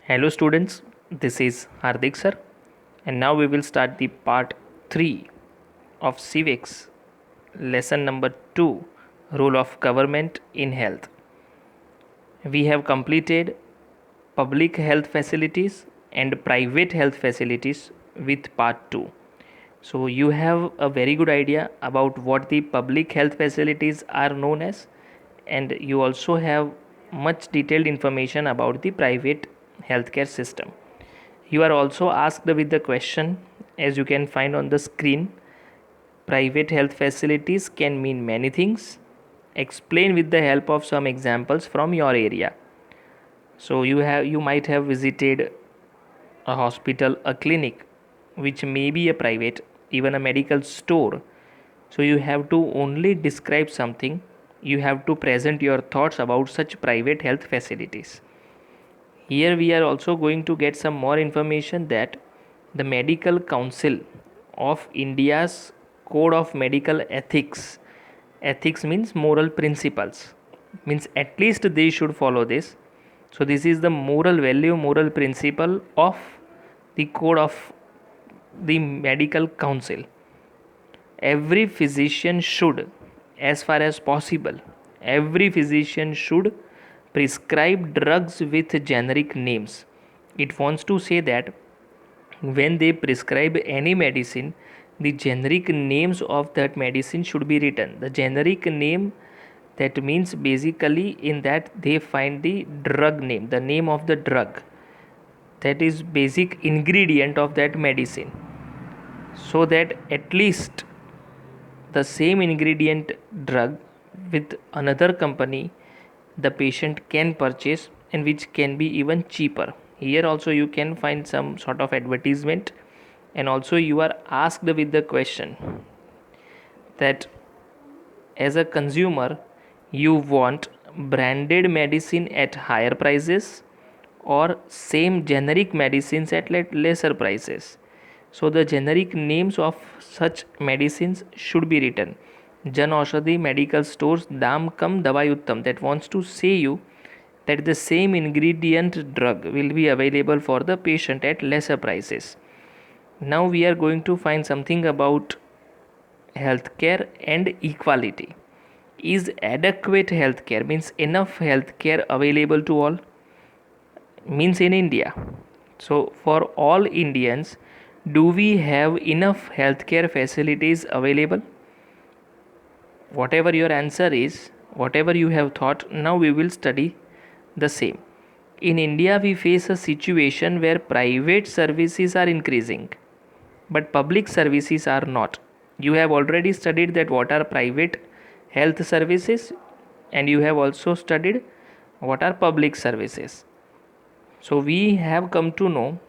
Hello students, this is Hardik sir, and now we will start the part 3 of Civics, lesson number 2, Role of Government in Health. We have completed public health facilities and private health facilities with part 2. So you have a very good idea about what the public health facilities are known as, and you also have much detailed information about the private healthcare system. You are also asked with the question, as you can find on the screen, private health facilities can mean many things. Explain with the help of some examples from your area. So you might have visited a hospital, a clinic, which may be a private, even a medical store. So you have to only describe something. You have to present your thoughts about such private health facilities. Here we are also going to get some more information that the Medical Council of India's Code of Medical Ethics. Ethics means moral principles. Means at least they should follow this. So this is the moral value, moral principle of the code of the Medical Council. Every physician should, as far as possible, every physician should prescribe drugs with generic names. It wants to say that when they prescribe any medicine, the generic names of that medicine should be written. The generic name, that means basically in that they find the drug name, the name of the drug, that is basic ingredient of that medicine, so that at least the same ingredient drug with another company the patient can purchase, and which can be even cheaper. Here also you can find some sort of advertisement, and also you are asked with the question that as a consumer you want branded medicine at higher prices or same generic medicines at lesser prices. So the generic names of such medicines should be written. Jan Aushadhi medical stores Dam Kam Dawai Uttam, that wants to say you that the same ingredient drug will be available for the patient at lesser prices. Now we are going to find something about healthcare and equality. Is adequate healthcare, means enough healthcare available to all, means in India. So for all Indians, do we have enough healthcare facilities available? Whatever your answer is, whatever you have thought, now we will study the same. In India, we face a situation where private services are increasing, but public services are not. You have already studied that what are private health services, and you have also studied what are public services. So we have come to know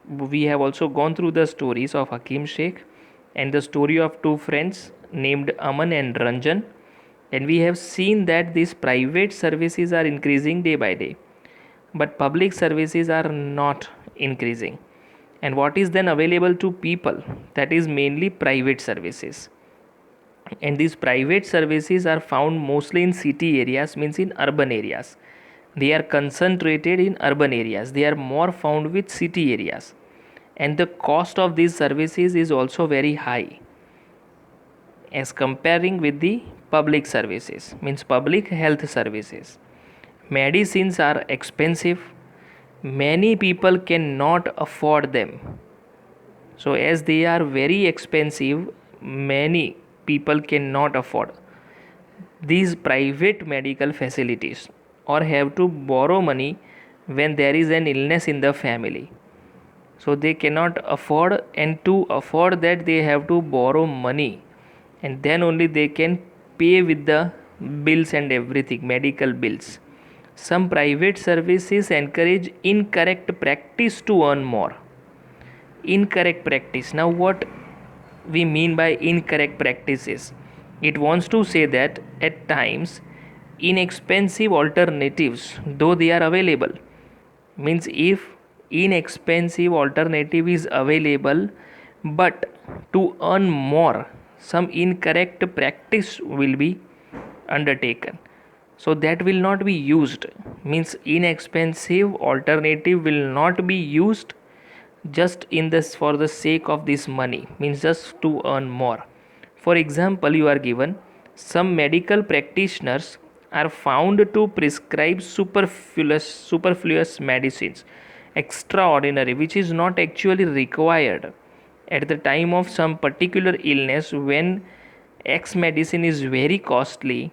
we have also gone through the stories of Hakim Sheikh and the story of two friends named Aman and Ranjan, and we have seen that these private services are increasing day by day, but public services are not increasing. And what is then available to people? That is mainly private services. And these private services are found mostly in city areas, means in urban areas. They are concentrated in urban areas. They are more found with city areas. And the cost of these services is also very high as comparing with the public services, means public health services. Medicines are expensive. Many people cannot afford them. So as they are very expensive, many people cannot afford these private medical facilities or have to borrow money when there is an illness in the family. So they cannot afford, and to afford that they have to borrow money, and then only they can pay with the bills and everything, medical bills. Some private services encourage incorrect practice to earn more. Incorrect practice. Now what we mean by incorrect practices? It wants to say that at times inexpensive alternatives, though they are available, means if inexpensive alternative is available, but to earn more, some incorrect practice will be undertaken. so that will not be used, means inexpensive alternative will not be used just in this for the sake of this money, means just to earn more. For example, you are given some medical practitioners are found to prescribe superfluous medicines extraordinary which is not actually required at the time of some particular illness. When X medicine is very costly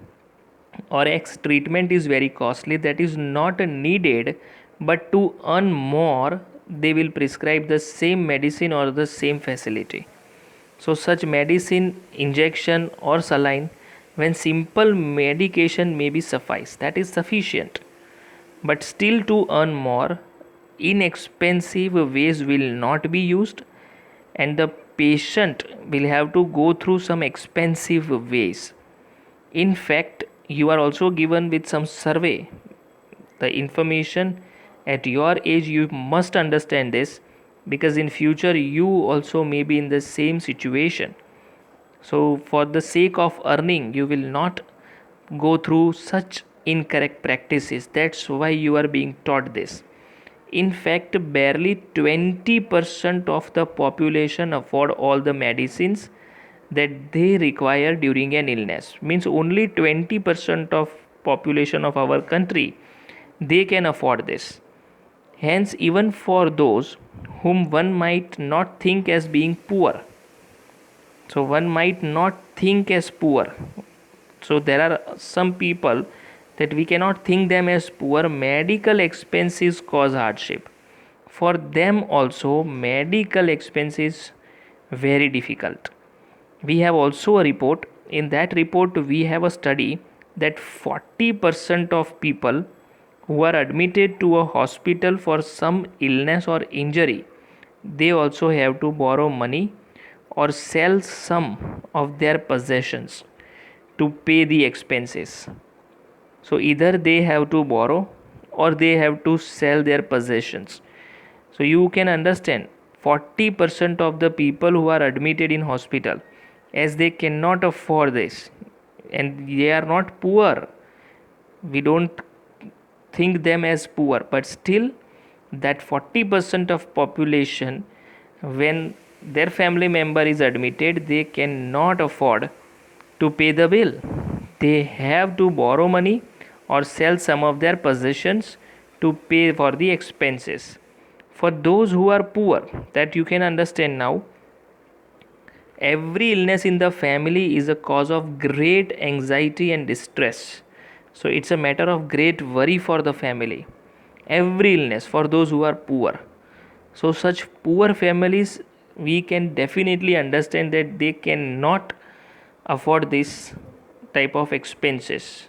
or X treatment is very costly, that is not needed, but to earn more they will prescribe the same medicine or the same facility. So such medicine, injection or saline, when simple medication may be suffice, that is sufficient, but still to earn more, inexpensive ways will not be used, and the patient will have to go through some expensive ways. In fact, you are also given with some survey the information at your age. You must understand this, because in future you also may be in the same situation. So for the sake of earning you will not go through such incorrect practices. That's why you are being taught this. In fact, barely 20% of the population afford all the medicines that they require during an illness. Means only 20% of population of our country, they can afford this. Hence, even for those whom one might not think as being poor, so one might not think as poor, so there are some people that we cannot think them as poor, medical expenses cause hardship. For them also medical expenses very difficult. We have also a report. In that report we have a study that 40% of people who are admitted to a hospital for some illness or injury, they also have to borrow money or sell some of their possessions to pay the expenses. So either they have to borrow or they have to sell their possessions. So you can understand 40% of the people who are admitted in hospital, as they cannot afford this, and they are not poor, we don't think them as poor, but still that 40% of population, when their family member is admitted, they cannot afford to pay the bill. They have to borrow money or sell some of their possessions to pay for the expenses. For those who are poor, that you can understand now, every illness in the family is a cause of great anxiety and distress. So it's a matter of great worry for the family. Every illness for those who are poor. So such poor families, we can definitely understand that they cannot afford this type of expenses.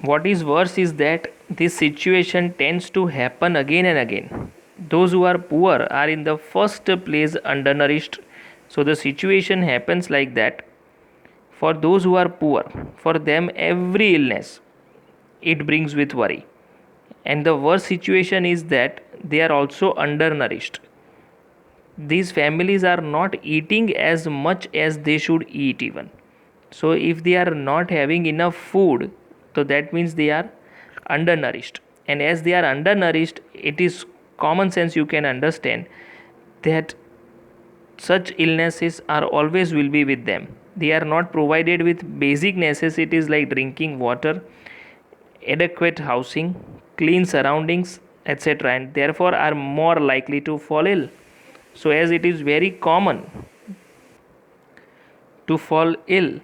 What is worse is that this situation tends to happen again and again. Those who are poor are in the first place undernourished. So the situation happens like that. For those who are poor, for them every illness, it brings with worry. And the worst situation is that they are also undernourished. These families are not eating as much as they should eat even. So if they are not having enough food, so that means they are undernourished. And as they are undernourished, it is common sense, you can understand that such illnesses are always will be with them. They are not provided with basic necessities like drinking water, adequate housing, clean surroundings, etc., and therefore are more likely to fall ill. So as it is very common to fall ill,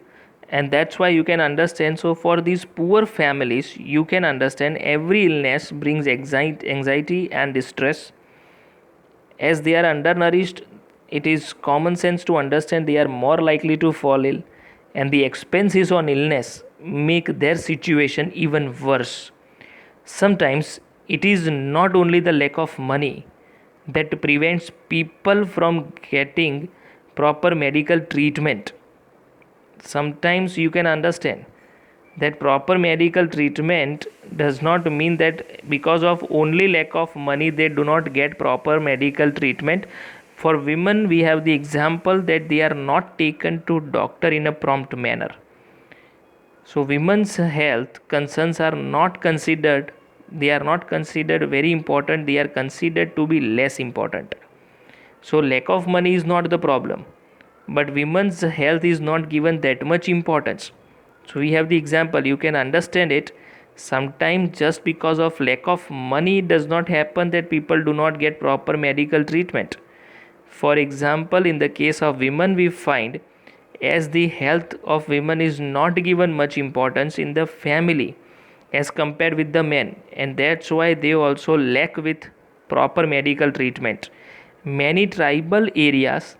and that's why you can understand. So for these poor families, you can understand every illness brings anxiety and distress. As they are undernourished, it is common sense to understand they are more likely to fall ill, and the expenses on illness make their situation even worse. Sometimes it is not only the lack of money that prevents people from getting proper medical treatment. Sometimes you can understand that proper medical treatment does not mean that because of only lack of money they do not get proper medical treatment. For women, we have the example that they are not taken to doctor in a prompt manner. So women's health concerns are not considered, they are not considered very important, they are considered to be less important. So lack of money is not the problem, but women's health is not given that much importance. So we have the example, you can understand it. Sometimes just because of lack of money, it does not happen that people do not get proper medical treatment. For example, in the case of women, we find as the health of women is not given much importance in the family as compared with the men, and that's why they also lack with proper medical treatment. Many tribal areas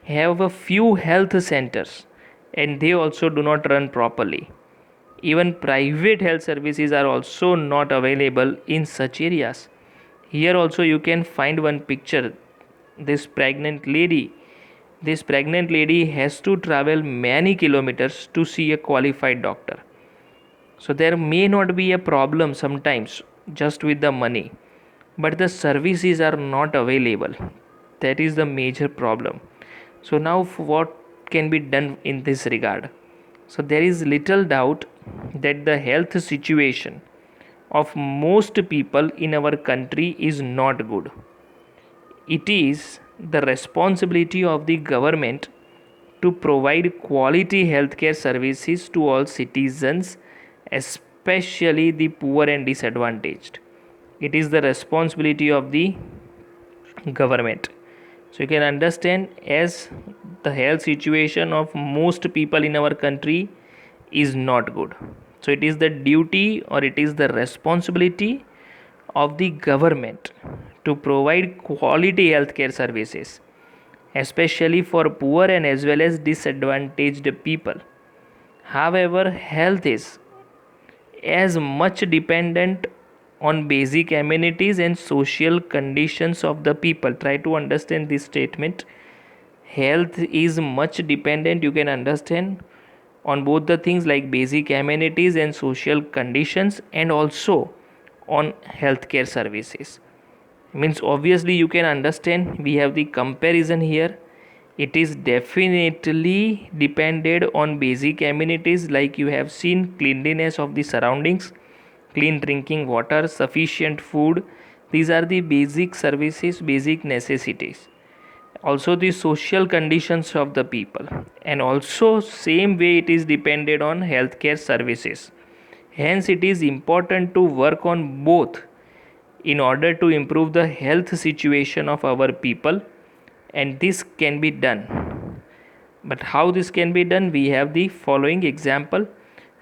have a few health centers and they also do not run properly. Even private health services are also not available in such areas. Here also you can find one picture. This pregnant lady, this pregnant lady has to travel many kilometers to see a qualified doctor. So there may not be a problem sometimes just with the money, but the services are not available. That is the major problem. So now what can be done in this regard? So there is little doubt that the health situation of most people in our country is not good. It is the responsibility of the government to provide quality healthcare services to all citizens, especially the poor and disadvantaged. It is the responsibility of the government. So you can understand, as the health situation of most people in our country is not good. So it is the duty or it is the responsibility of the government to provide quality healthcare services, especially for poor and as well as disadvantaged people. However, health is as much dependent on basic amenities and social conditions of the people. Try to understand this statement. Health is much dependent, you can understand, on both the things like basic amenities and social conditions, and also on healthcare services. Means obviously you can understand, we have the comparison here. It is definitely depended on basic amenities like you have seen, cleanliness of the surroundings, clean drinking water, sufficient food. These are the basic services, basic necessities. Also the social conditions of the people, and also same way it is depended on healthcare services. Hence it is important to work on both in order to improve the health situation of our people, and this can be done. But how this can be done? We have the following example.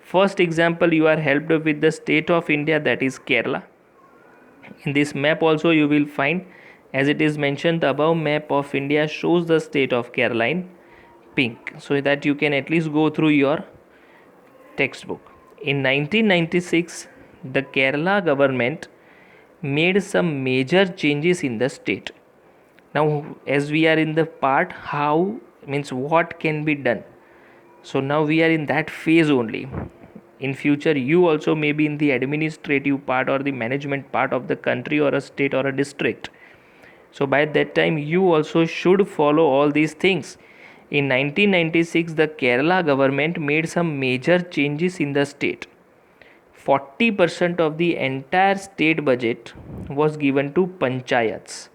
First example, you are helped with the state of India, that is Kerala. In this map also you will find, as it is mentioned, the above map of India shows the state of Kerala in pink, so that you can at least go through your textbook. In 1996, the Kerala government made some major changes in the state. Now as we are in the part how, means what can be done, so now we are in that phase only. In future you also may be in the administrative part or the management part of the country or a state or a district. So by that time you also should follow all these things. In 1996, the Kerala government made some major changes in the state. 40% of the entire state budget was given to panchayats.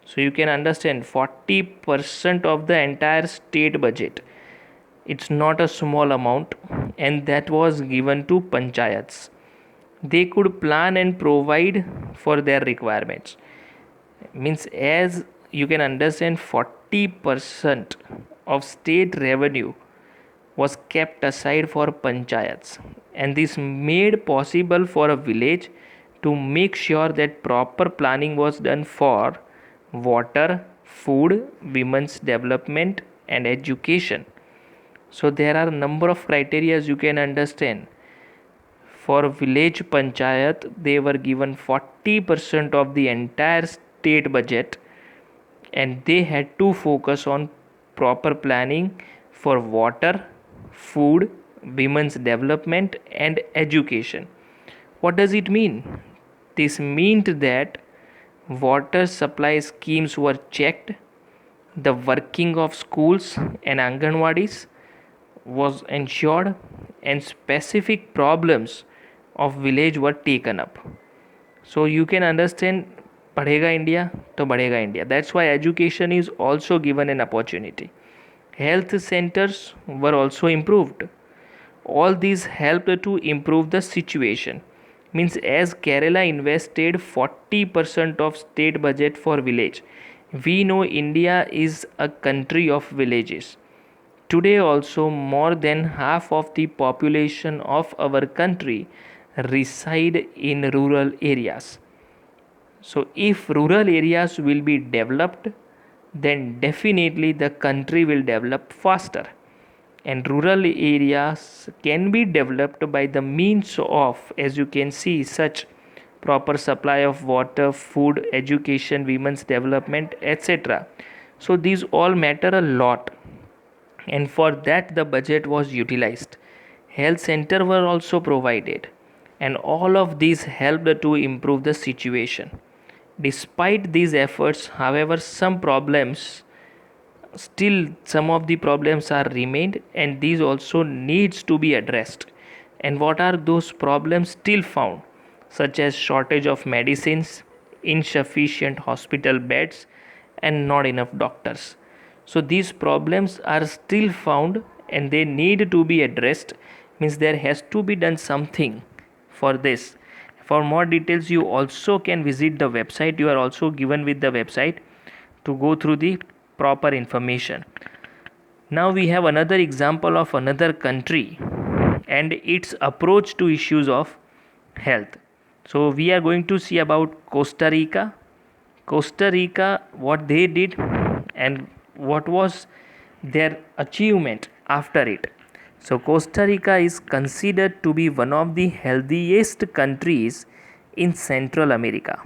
So you can understand, 40% of the entire state budget, it's not a small amount, and that was given to panchayats. They could plan and provide for their requirements. Means as you can understand, 40% of state revenue was kept aside for panchayats, and this made possible for a village to make sure that proper planning was done for water, food, women's development and education. So there are a number of criteria you can understand. For village panchayat, they were given 40% of the entire state budget, and they had to focus on proper planning for water, food, women's development and education. What does it mean? This meant that water supply schemes were checked, the working of schools and Anganwadis, was ensured and specific problems of village were taken up. So you can understand, padhega India to badhega India. That's why education is also given an opportunity. Health centers were also improved. All these helped to improve the situation. Means as Kerala invested 40% of state budget for village, we know India is a country of villages. Today also more than half of the population of our country reside in rural areas. So if rural areas will be developed, then definitely the country will develop faster. And rural areas can be developed by the means of, as you can see, such proper supply of water, food, education, women's development, etc. So these all matter a lot, and for that the budget was utilized. Health center were also provided, and all of these helped to improve the situation. Despite these efforts, however, some of the problems are remained, and these also needs to be addressed. And what are those problems still found? Such as shortage of medicines, insufficient hospital beds, and not enough doctors. So these problems are still found and they need to be addressed. Means there has to be done something for this. For more details, you also can visit the website. You are also given with the website to go through the proper information. Now we have another example of another country and its approach to issues of health. So we are going to see about Costa Rica. Costa Rica, what they did and what was their achievement after it. So Costa Rica is considered to be one of the healthiest countries in Central America.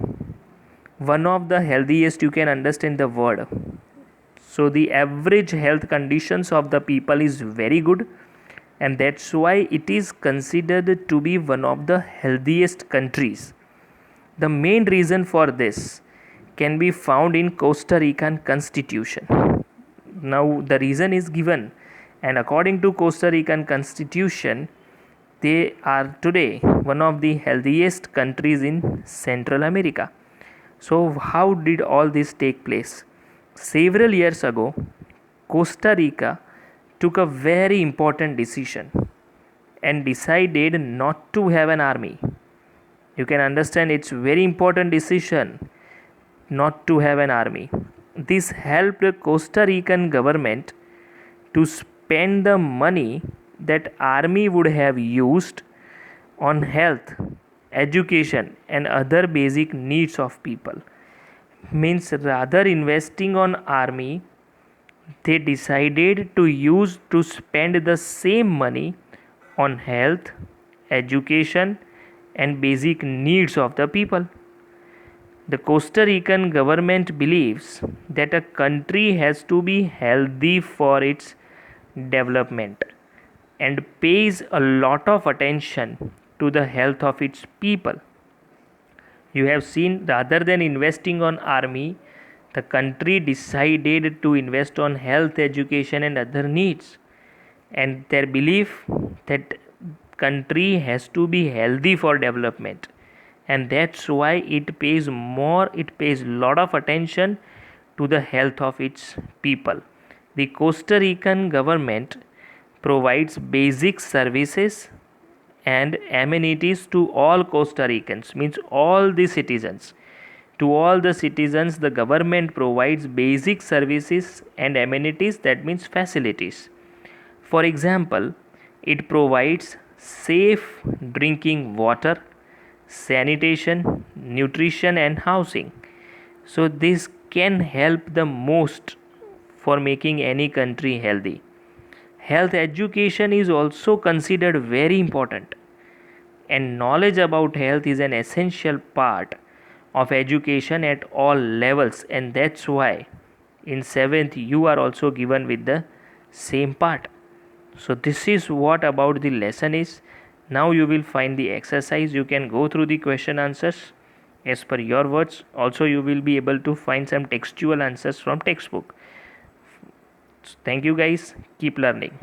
One of the healthiest, you can understand the word. So the average health conditions of the people is very good, and that's why it is considered to be one of the healthiest countries. The main reason for this can be found in Costa Rican constitution. Now the reason is given, and according to Costa Rican constitution, they are today one of the healthiest countries in Central America. So how did all this take place? Several years ago, Costa Rica took a very important decision and decided not to have an army. You can understand, it's very important decision not to have an army. This helped the Costa Rican government to spend the money that army would have used on health, education and other basic needs of people. Means rather investing on army, they decided to spend the same money on health, education and basic needs of the people. The Costa Rican government believes that a country has to be healthy for its development and pays a lot of attention to the health of its people. You have seen, rather than investing on army, the country decided to invest on health, education and other needs. And their belief that country has to be healthy for development, and that's why it pays lot of attention to the health of its people. The Costa Rican government provides basic services and amenities to all Costa Ricans, means all the citizens. To all the citizens, the government provides basic services and amenities, that means facilities. For example, it provides safe drinking water, sanitation, nutrition and housing. So this can help the most for making any country healthy. Health education is also considered very important, and knowledge about health is an essential part of education at all levels, and that's why in 7th you are also given with the same part. So this is what about the lesson is. Now you will find the exercise. You can go through the question answers as per your words. Also you will be able to find some textual answers from textbook. Thank you guys. Keep learning.